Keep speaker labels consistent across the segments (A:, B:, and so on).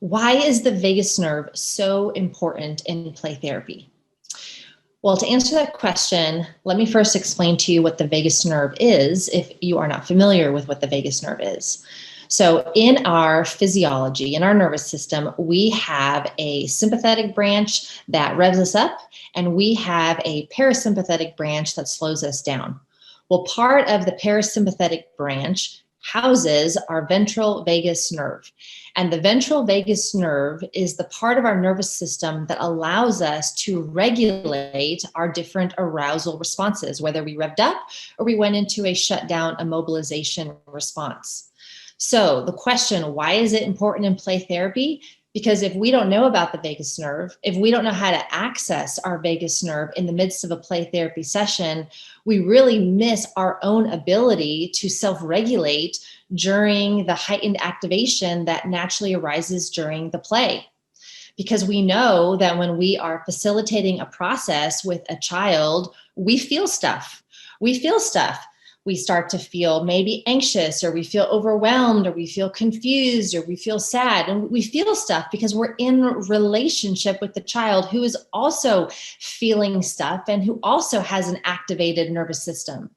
A: Why is the vagus nerve so important in play therapy? Well, to answer that question, let me first explain to you what the vagus nerve is if you are not familiar with what the vagus nerve is. So, in our physiology, in our nervous system, we have a sympathetic branch that revs us up, and we have a parasympathetic branch that slows us down. Well, part of the parasympathetic branch houses our ventral vagus nerve. And the ventral vagus nerve is the part of our nervous system that allows us to regulate our different arousal responses, whether we revved up or we went into a shutdown, immobilization response. So the question, why is it important in play therapy? Because if we don't know about the vagus nerve, if we don't know how to access our vagus nerve in the midst of a play therapy session, we really miss our own ability to self-regulate during the heightened activation that naturally arises during the play. Because we know that when we are facilitating a process with a child, we feel stuff. We feel stuff. We start to feel maybe anxious, or we feel overwhelmed, or we feel confused, or we feel sad. And we feel stuff because we're in relationship with the child who is also feeling stuff and who also has an activated nervous system.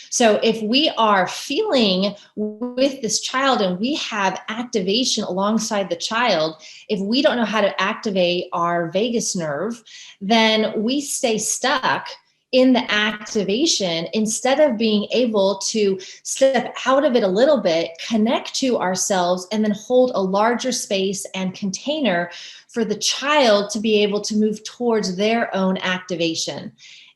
A: So if we are feeling with this child and we have activation alongside the child, if we don't know how to activate our vagus nerve, then we stay stuck in the activation instead of being able to step out of it a little bit, connect to ourselves, and then hold a larger space and container for the child to be able to move towards their own activation.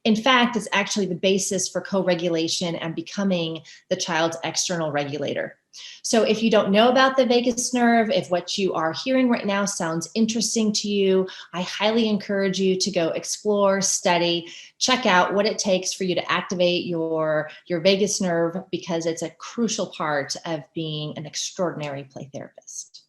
A: In fact, it's actually the basis for co-regulation and becoming the child's external regulator. So if you don't know about the vagus nerve, if what you are hearing right now sounds interesting to you, I highly encourage you to go explore, study, check out what it takes for you to activate your vagus nerve, because it's a crucial part of being an extraordinary play therapist.